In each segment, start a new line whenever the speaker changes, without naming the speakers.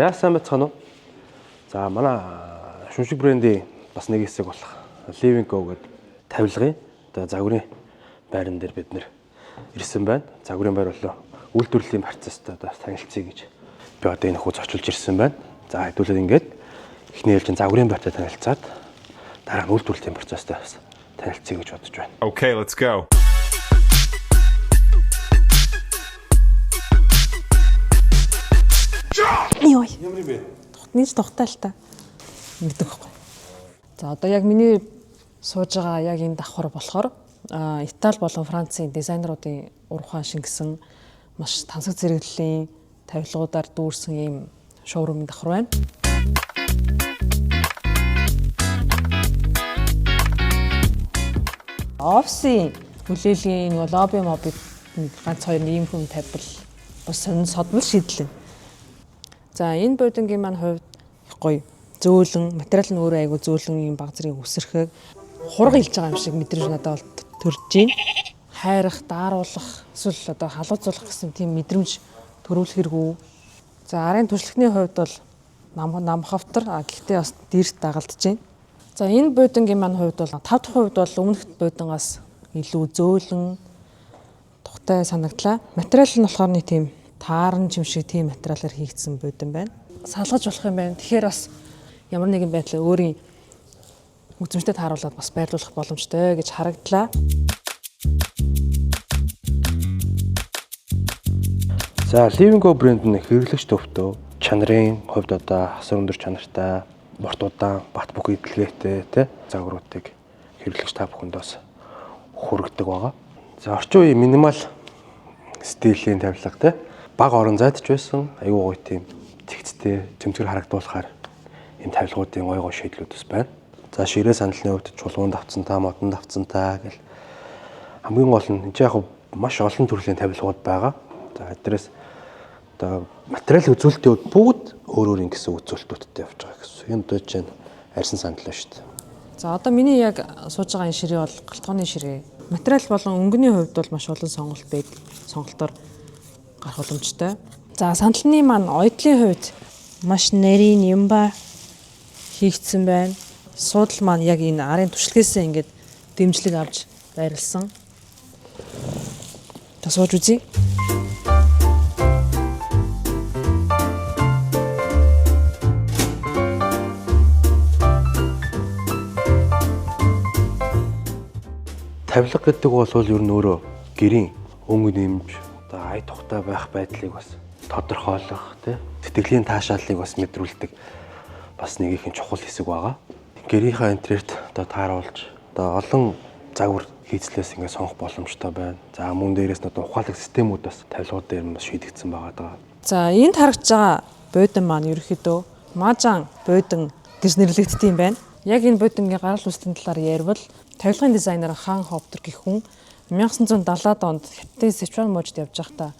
За сайн байцгаана уу. За манай шүншиг брендийн бас нэг хэсэг болох Living Go гэдэг тавилгын одоо загварын байран дээр бид нэр ирсэн байна. Загварын байр болоо үйлдвэрлэлийн процесстэй одоо танилцъя гэж би одоо энэ хүү зочилж ирсэн байна. За хэдүүлээд ингээд эхний ээлжин загварын байртай танилцаад дараа нь үйлдвэрлэлийн процесстэй бас танилцъя гэж бодож байна.
Okay, let's go.
Йой.
Ямар юм бэ?
Нэг тухтай л та. Мэддэг байхгүй. За одоо яг миний сууж байгаа яг энэ давхар болохоор Итали болон Францын дизайнеруудын урахаа шингэсэн маш тансаг зэрэглэлийн тавилгуудаар дүүрсэн ийм шоурумын давхар байна. Офисын хүлээлгийн лобби мобид ганц хоёр ийм хүм тавьбал бас сонин содмол шийдлээ. За энэ бодингийн маань хувьд их гоё зөөлөн материал нь өөрөө айгу зөөлөн юм баг зэрэг үсрэхэг хурга илж байгаа юм шиг мэдрэмж надад бол төрж байна. Хайрах, дааруулах, эсвэл одоо халууцуулах гэсэн тийм мэдрэмж төрүүлэх хэрэггүй. За арын туршлагын хувьд бол нам хавтар гэхдээ бас дээрт дагалдаж байна. За энэ бодингийн маань хувьд бол 5 дахь хувьд бол өмнөхд бодингаас илүү зөөлөн тухтай санагдлаа. Материал нь болохоор нэг тийм тааран юм шиг тийм материалаар хийгдсэн бодин байна. Салгаж болох юм байна. Тэгэхээр бас ямар нэгэн байдлаар өөрийн үзмжтэй тааруулаад бас байрлуулах боломжтой гэж харагдлаа.
За Living Go брэнд нь хэрэглэгч төвтөө чанарын хувьд одоо асар өндөр чанартай, борт удаан, бат бөх идэлгээтэй тий загваруудыг хэрэглэгч та бүхэнд бас хүргэдэг байгаа. За орчин үеийн минимал стилийн тавилга тий бага орон зайдч байсан аюу гоё тийм цэгцтэй тэмцгэр харагдуулахаар энэ тавилгуудын гой гой шийдлүүд бас байна. За ширээ сандалны хувьд чулуун давцсантай, модон давцсантай гэл хамгийн гол нь энэ яг маш олон төрлийн тавилгууд байгаа. За эдрээс одоо материал үзүүлэлтийн хувьд бүгд өөр өөр ингэсэн үзүүлэлтүүдтэй явж байгаа гэсэн. Энэ дэж чинь арьсан сандал шүү дээ.
За одоо миний яг сууж байгаа энэ ширээ бол галтгооны ширээ. Материал болон өнгөний хувьд бол маш олон сонголт байдаг. Сонголтоор гарах боломжтой. За сандалны маань ойдлын хувьд маш нарийн юм ба хийгдсэн байна. Суудал маань яг энэ арын туршлагаас ингээд дэмжлэг авч байрлсан. Тасууж үзье.
Тавилга гэдэг бол ер нь өөрөө гэрийн өнгө нэмж одоо ай тухтай байх байдлыг бас тодорхойлох тий сэтгэлийн таашааллыг бас мэдрүүлдэг бас нэг их чухал хэсэг байгаа. Гэрийнхаа интерьерт одоо тааруулж одоо олон загвар хийцлээс ингээд сонгох боломжтой байна. За мөн дээрээс нь одоо ухаалаг системүүд бас тавилгууд дээр нь бас шийдэгдсэн байгаа.
За энд харагдж байгаа бодин маань ерөөхдөө мажан бодин гэж нэрлэгддэг юм байна. Яг энэ бодингийн гарал үүслийн талаар ярил тавилгын дизайнер Хан Хоптер гэх хүн 1970-аад онд Хятадын Сычуан мужид явж байхдаа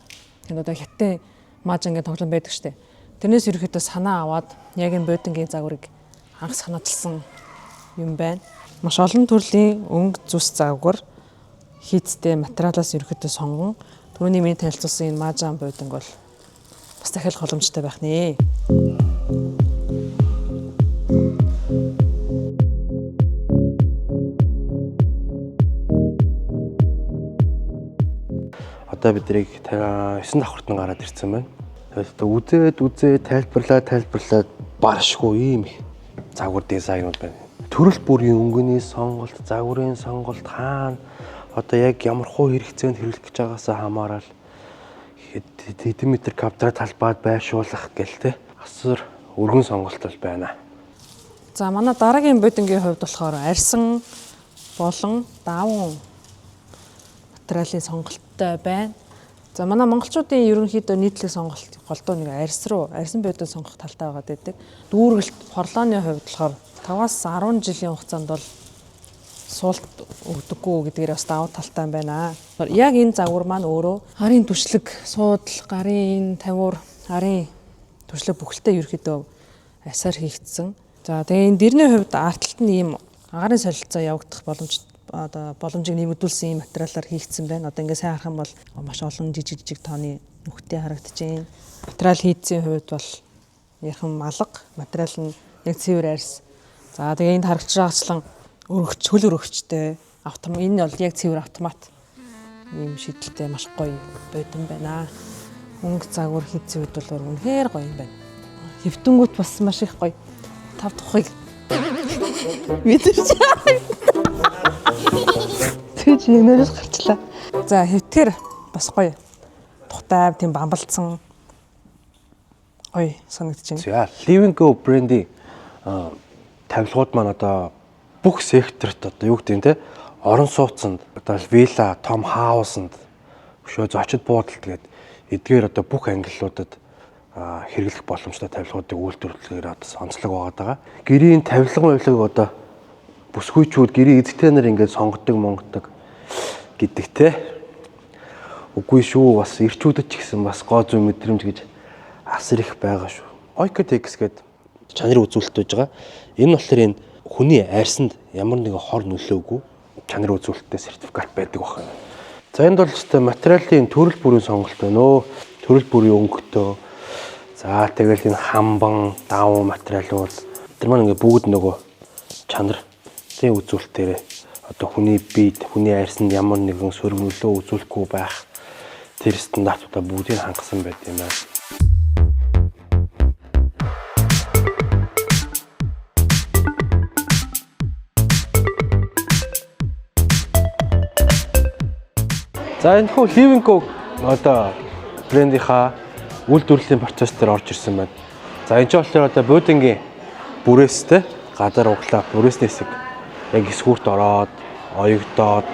энэ одоо Хятадын мажангийн тоглоом байдаг штеп. Тэрнээс ерөөхдөө санаа аваад яг энэ бодингийн загварыг анх санаачилсан юм байна. Маш олон төрлийн өнгө зүс загвар хийцтэй материалаас ерөөхдөө сонгон түрүүний миний танилцуулсан энэ мажан бодинг бол бас дахиад боломжтой байх нэ.
Одоо биднийг 9 давхартан гараад ирсэн байна. Тэгээд үзээд тайлбарлаад баршгүй ийм их загвар дизайнууд байна. Төрөл бүрийн өнгөний сонголт, загварын сонголт хаана одоо яг ямар хуу хэрэгцээнд хэрэглэх гэж байгаасаа хамаарал хэдэн метр квадрат талбайд байршуулах гэл те асар өргөн сонголт бол байна.
За манай дараагийн бодингийн хувьд болохоор арьсан болон даван материалын сонголттой байна. За манай монголчуудын ерөнхийдөө нийтлэг сонголт голдуу нэг арьсан бодин сонгох талтай байгаа гэдэг. Дүүргэлт хорлооны хувьд болохоор 5-аас 10 жилийн хугацаанд бол суулт өгдөггүй гэдгээр бас давуу талтай байна. Яг энэ загвар маань өөрөө арын түшлэг, суудал, гарын тавиур, арын түшлэг бүхэлдээ ерөнхийдөө асар хийгдсэн. За тэгээ энэ дэрний хувьд артталт нь ийм агарын солилцоо явагдах боломжийг нэмэгдүүлсэн ийм материалаар хийгдсэн байна. Одоо ингээ сайн харах юм бол маш олон жижиг тооны нүхтэй харагдаж байна. Материал хийцийн хувьд бол яхан малга материал нь яг цэвэр арьс. За тэгээ энд харагдаж байгаачлан өргөч хөл өргөчтэй энэ бол яг цэвэр автомат ийм шийдэлтэй маш гоё бодон байна. Өнгө загвар хийцэн үед бол үнэхээр гоё юм байна. Хэвтэнгүүт бас маш их гоё. Тав тухыг мэдэрч. Тэгж нэг нэрс гарчлаа. За хэвтэр бас гоё. Тухтай тийм бамбалцсан гоё санагдаж байна.
За Living Go брендийн тавилгууд маань одоо бүх секторт одоо юу гэдэг нь те орон сууцнд одоо вилла, том хаусанд өшөө зочид буудалд тэгээд эдгээр одоо бүх ангиллуудад хэрэглэх боломжтой тавилгуудыг үйлдвэрлэхээр одоо онцлог байгаа. Гэрийн тавилга мавилгыг одоо бүсгүйчүүд гэрийн эзэгтэй нар ингээд сонгодог гэдэг те. Үгүй шүү бас ирчүүдэд ч гэсэн бас гоо зүй мэдрэмж гэж асар их байгаа шүү. Oikotex гэдэг чанарын үзүүлэлт байж байгаа. Энэ болохоор энэ хүний арьсанд ямар нэгэн хор нөлөөгүй чанарын үзүүлэлттэй сертификат байдаг байна. За энд бол ч материалын төрөл бүрийн сонголт байна өө. Төрөл бүрийн өнгөтэй. За тэгэл энэ хамбан, давуу материалууд тэр маань ингээ бүгд нөгөө чанарын үзүүлэлтээр одоо хүний биед, хүний арьсанд ямар нэгэн сөрөг нөлөө үзүүлэхгүй байх тэр стандартуудаа бүгдийг хангасан байт юм байна. За энэ хөө Living Go одоо брендийнхаа үйлдвэрлэлийн процесс дээр орж ирсэн байна. За энэ ч болохоор одоо будингийн бүрээстэй газар углаа бүрээсний хэсэг яг эсгүүрт ороод оёгдоод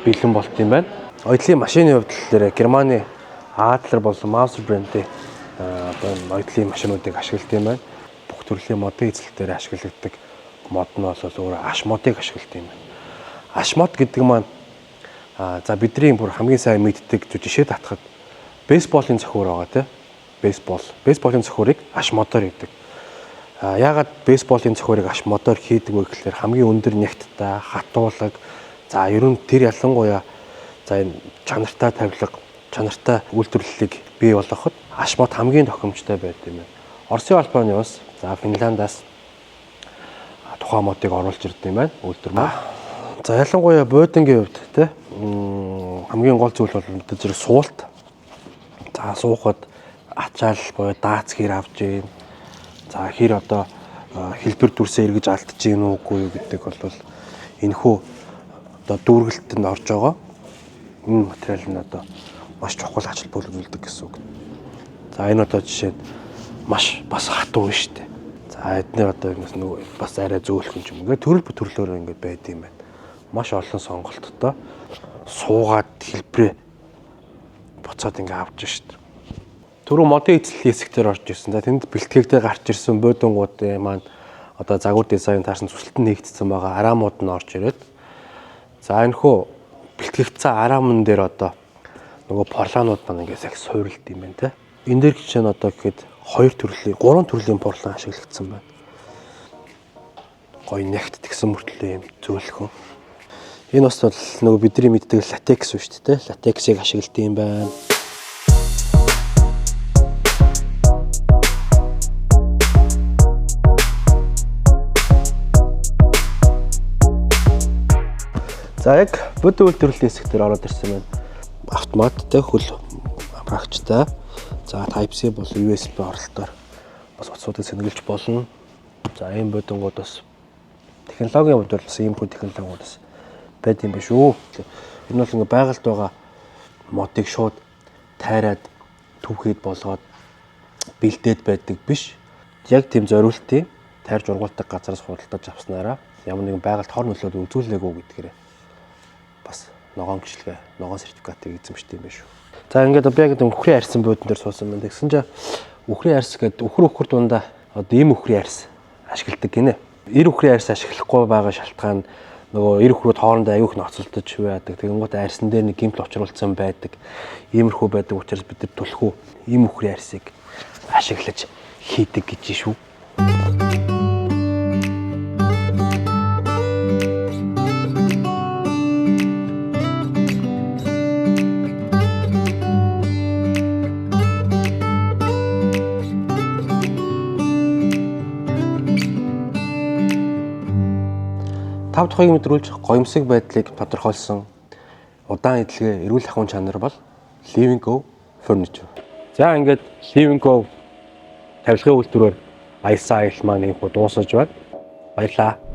бэлэн болт юм байна. Оёдлын машины хувьд л Германы Adler болон Mauser брендийн оёдлын машинуудыг ашигладаг юм байна. Бүх төрлийн модын эзэлтээр ашигладаг мод нь бол өөр аш модыг ашигладаг юм байна. Аш мод гэдэг маань за бидний бүр хамгийн сайн мэддэг жишээ татахад бейсболын цохиур байгаа тийм. Бейсболын цохиурыг аш модоор хийдэг. Яагаад бейсболын цохиурыг аш модоор хийдэг вэ гэхээр хамгийн өндөр нягттай, хатуулаг, за ерөн тэр ялангуяа за энэ чанартай тавилга, чанартай үйлдвэрлэлийг бий болгоход аш мод хамгийн тохиомжтой байдаг юм байна. Оросын албаны ус, за Финляндаас тухайн модыг оруулж ирдэг юм байна. Үйлдвэр маань. За ялангуяа будингийн хувьд тийм хамгийн гол зүйл бол мэдээж зэрэг суулт. За суухад ачаал буюу даац хэр авж ийн. За хэр одоо хэлбэр дүрсээ эргэж алдаж ийн үгүй юу гэдэг бол энэхүү одоо дүүргэлтэнд орж байгаа. Энэ материал нь одоо маш чухал ач холбогдол үлддэг гэсэн үг. За энэ одоо жишээ нь маш бас хатуу байна шүү дээ. За эдгээр одоо нөгөө бас арай зөөлхөн юм. Ингээд төрөл төрлөөр ингээд байд юм байна. Маш олон сонголттой суугаад хэлбэрээ буцаад ингээ авч штт. Түрүү модын эзлэлийн хэсгээр орж ирсэн. За тэнд бэлтгэгдээ гарч ирсэн бодонгуудын маань одоо загвар дизайн таарсан цэцэлтэн нэгдсэн байгаа араамууд нь орж ирээд за энэхүү бэлтгэгдсэн араамн дээр одоо нөгөө порланууд маань ингээ сах суурилд юм байна те. Энэ дээр жишээ нь одоо гэхэд 3 төрлийн порлан ашиглагдсан байна. Гоё нягт тэгсэн мөртлөө юм зөөлхөн. Энэ бас бол нөгөө бидний мэддэг латекс шүү дээ, латексыг ашигладаг юм байна. За яг бодит үйлдвэрлэлийн хэсгээр ороод ирсэн байна. Автоматтай хөл амрагчтай. За Type-C бол USB оролтоор бас утсуудыг сэнгэлж болно. За ийм бодингууд бас технологийн хувьд бол бас ийм хүү технологиуд бас байд юм биш үү. Энэ бол ингээ байгальд байгаа модыг шууд тайраад түүхэд болгоод бэлдээд байдаг биш. Яг тийм зориултын тайрж ургуулдаг газараас худалдаж авснараа ямар нэгэн байгальд хор нөлөөд үзүүлээгүй гэдгээр бас ногоон гişлэгээ, ногоон сертификатыг эзэмшдэг юм биш үү. За ингээд би яг үхрийн арьсан буудан дээр суусан байна. Тэгсэн чинь үхрийн арьс гэдэг үхэр дундаа одоо ийм үхрийн арьс ашигладаг гинэ. Эр үхрийн арьс ашиглахгүй байгаа шалтгаан нөгөө эр үхрүүд хоорондоо аюух ноцолдож байдаг. Тэгэнгүүт арьсан дээр нэг гэмтэл учруулсан байдаг. Иймэрхүү байдаг учраас бид нар түлхүү ийм үхрийн арьсыг ашиглаж хийдэг гэж шүү. Тав дахь мэдрүүлж гоёмсог байдлыг тодорхойлсон удаан эдлэгээ эрүүл ахуйн чанар бол Living Go Furniture. За ингээд Living Go тавилгын үйлдвэрээр аясан аялал маань энэ дуусаж байна. Баярлалаа.